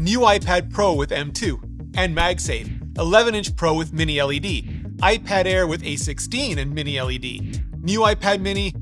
new iPad Pro with M2 and MagSafe, 11-inch Pro with Mini LED, iPad Air with A16 and Mini LED, new iPad Mini,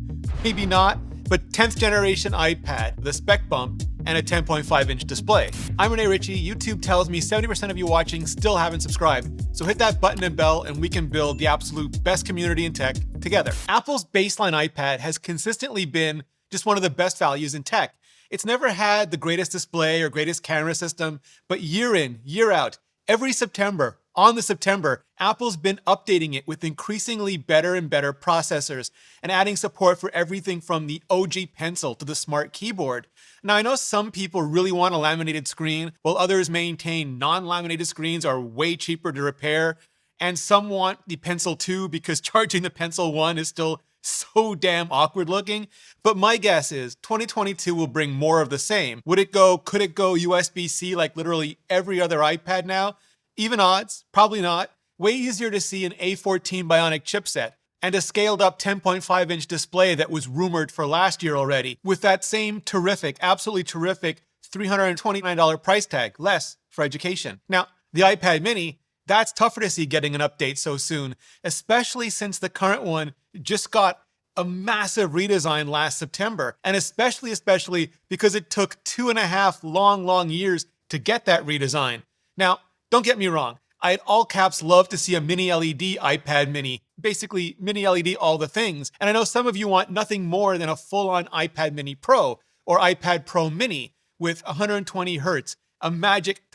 maybe not, but 10th generation iPad with a spec bump and a 10.5-inch display. I'm Rene Ritchie. YouTube tells me 70% of you watching still haven't subscribed, so hit that button and bell and we can build the absolute best community in tech together. Apple's baseline iPad has consistently been just one of the best values in tech. It's never had the greatest display or greatest camera system, but year in, year out, every September, on the September, Apple's been updating it with increasingly better and better processors and adding support for everything from the OG Pencil to the Smart Keyboard. Now, I know some people really want a laminated screen, while others maintain non-laminated screens are way cheaper to repair, and some want the Pencil 2 because charging the Pencil 1 is still so damn awkward looking. But my guess is 2022 will bring more of the same. Could it go USB-C like literally every other iPad now? Even odds, probably not. Way easier to see an A14 Bionic chipset and a scaled up 10.5-inch display that was rumored for last year already, with that same terrific, absolutely terrific $329 price tag, less for education. Now, the iPad mini, that's tougher to see getting an update so soon, especially since the current one just got a massive redesign last September, and especially because it took 2.5 long years to get that redesign. Now, don't get me wrong, I'd all caps love to see a Mini LED iPad mini, basically Mini LED all the things, and I know some of you want nothing more than a full-on iPad mini Pro or iPad Pro mini with 120 hertz, a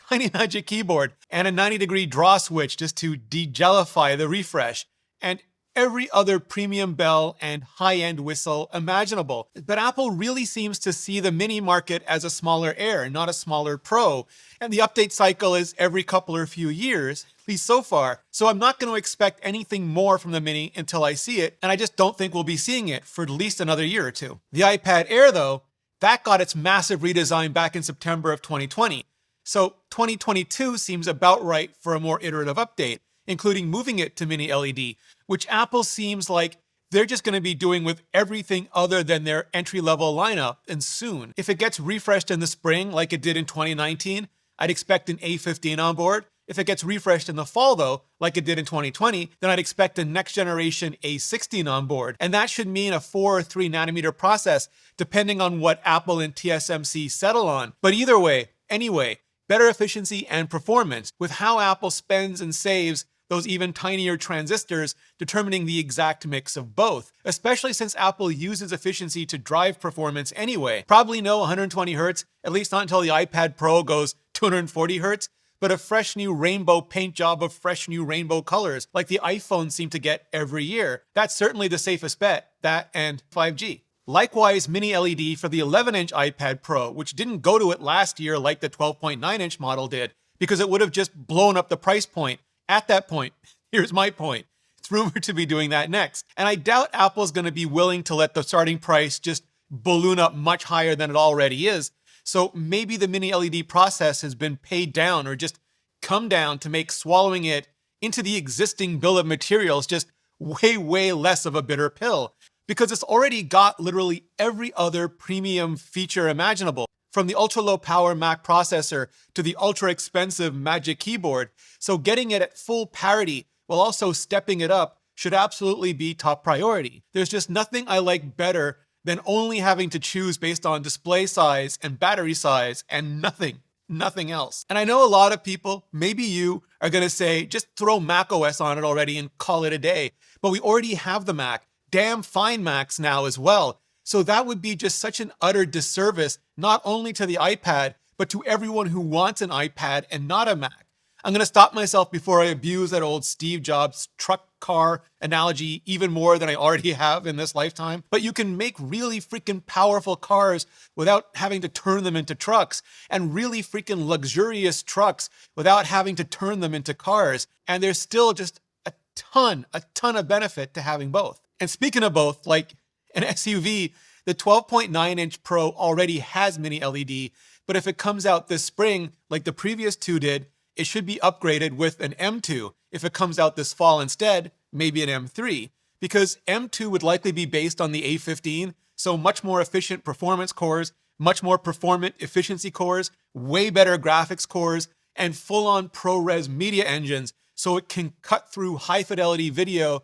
tiny magic keyboard, and a 90-degree draw switch just to de-gellify the refresh, and every other premium bell and high-end whistle imaginable. But Apple really seems to see the mini market as a smaller Air, not a smaller Pro. And the update cycle is every couple or few years, at least so far. So I'm not going to expect anything more from the mini until I see it, and I just don't think we'll be seeing it for at least another year or two. The iPad Air, though, that got its massive redesign back in September of 2020. So 2022 seems about right for a more iterative update, including moving it to Mini LED, which Apple seems like they're just going to be doing with everything other than their entry-level lineup, and soon. If it gets refreshed in the spring like it did in 2019, I'd expect an A15 on board. If it gets refreshed in the fall, though, like it did in 2020, then I'd expect a next-generation A16 on board. And that should mean a 4 or 3 nanometer process, depending on what Apple and TSMC settle on. But either way, anyway, better efficiency and performance, with how Apple spends and saves those even tinier transistors, determining the exact mix of both, especially since Apple uses efficiency to drive performance anyway. Probably no 120 hertz, at least not until the iPad Pro goes 240 hertz, but a fresh new rainbow paint job of fresh new rainbow colors, like the iPhone seem to get every year. That's certainly the safest bet, that and 5G. Likewise, Mini LED for the 11-inch iPad Pro, which didn't go to it last year like the 12.9-inch model did, because it would have just blown up the price point. At that point, here's my point. It's rumored to be doing that next. And I doubt Apple's going to be willing to let the starting price just balloon up much higher than it already is. So maybe the Mini LED process has been paid down or just come down to make swallowing it into the existing bill of materials just way less of a bitter pill. Because it's already got literally every other premium feature imaginable, from the ultra-low power Mac processor to the ultra-expensive Magic Keyboard. So getting it at full parity while also stepping it up should absolutely be top priority. There's just nothing I like better than only having to choose based on display size and battery size and nothing else. And I know a lot of people, maybe you, are going to say, just throw macOS on it already and call it a day. But we already have the Mac, damn fine Macs now as well. So that would be just such an utter disservice, not only to the iPad, but to everyone who wants an iPad and not a Mac. I'm going to stop myself before I abuse that old Steve Jobs truck car analogy even more than I already have in this lifetime. But you can make really freaking powerful cars without having to turn them into trucks, and really freaking luxurious trucks without having to turn them into cars. And there's still just a ton of benefit to having both. And speaking of both, like an SUV, the 12.9-inch Pro already has Mini LED, but if it comes out this spring, like the previous two did, it should be upgraded with an M2. If it comes out this fall instead, maybe an M3, because M2 would likely be based on the A15, so much more efficient performance cores, much more performant efficiency cores, way better graphics cores, and full-on ProRes media engines, so it can cut through high-fidelity video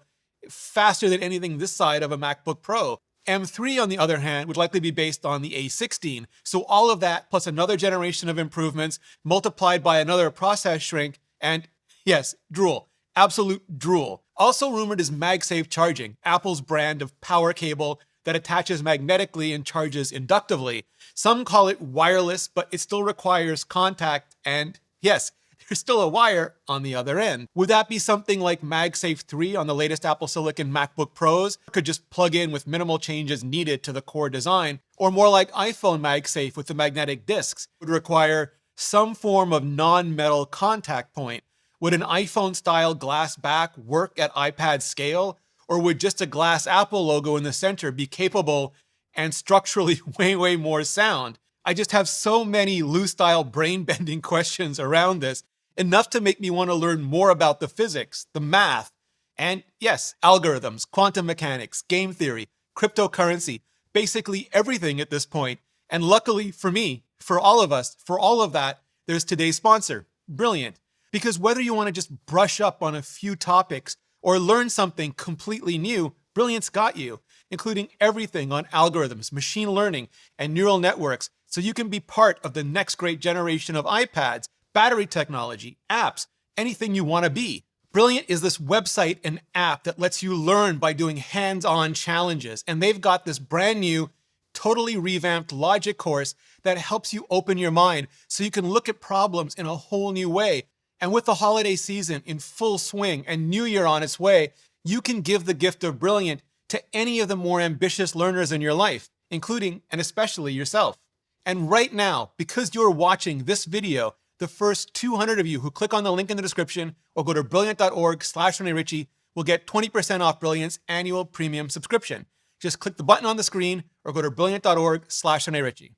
faster than anything this side of a MacBook Pro. M3, on the other hand, would likely be based on the A16. So all of that, plus another generation of improvements, multiplied by another process shrink, and yes, drool. Absolute drool. Also rumored is MagSafe charging, Apple's brand of power cable that attaches magnetically and charges inductively. Some call it wireless, but it still requires contact, and yes, there's still a wire on the other end. Would that be something like MagSafe 3 on the latest Apple Silicon MacBook Pros? Could just plug in with minimal changes needed to the core design? Or more like iPhone MagSafe with the magnetic discs? Would require some form of non-metal contact point. Would an iPhone-style glass back work at iPad scale? Or would just a glass Apple logo in the center be capable and structurally way more sound? I just have so many loose-style brain-bending questions around this, enough to make me want to learn more about the physics, the math, and yes, algorithms, quantum mechanics, game theory, cryptocurrency, basically everything at this point. And luckily for me, for all of us, for all of that, there's today's sponsor, Brilliant. Because whether you want to just brush up on a few topics or learn something completely new, Brilliant's got you, including everything on algorithms, machine learning, and neural networks, so you can be part of the next great generation of iPads, battery technology, apps, anything you want to be. Brilliant is this website and app that lets you learn by doing hands-on challenges. And they've got this brand new, totally revamped logic course that helps you open your mind so you can look at problems in a whole new way. And with the holiday season in full swing and New Year on its way, you can give the gift of Brilliant to any of the more ambitious learners in your life, including and especially yourself. And right now, because you're watching this video, the first 200 of you who click on the link in the description or go to brilliant.org/ReneRitchie will get 20% off Brilliant's annual premium subscription. Just click the button on the screen or go to brilliant.org/ReneRitchie.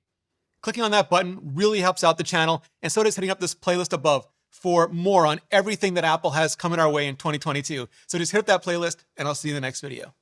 Clicking on that button really helps out the channel, and so does hitting up this playlist above for more on everything that Apple has coming our way in 2022. So just hit that playlist, and I'll see you in the next video.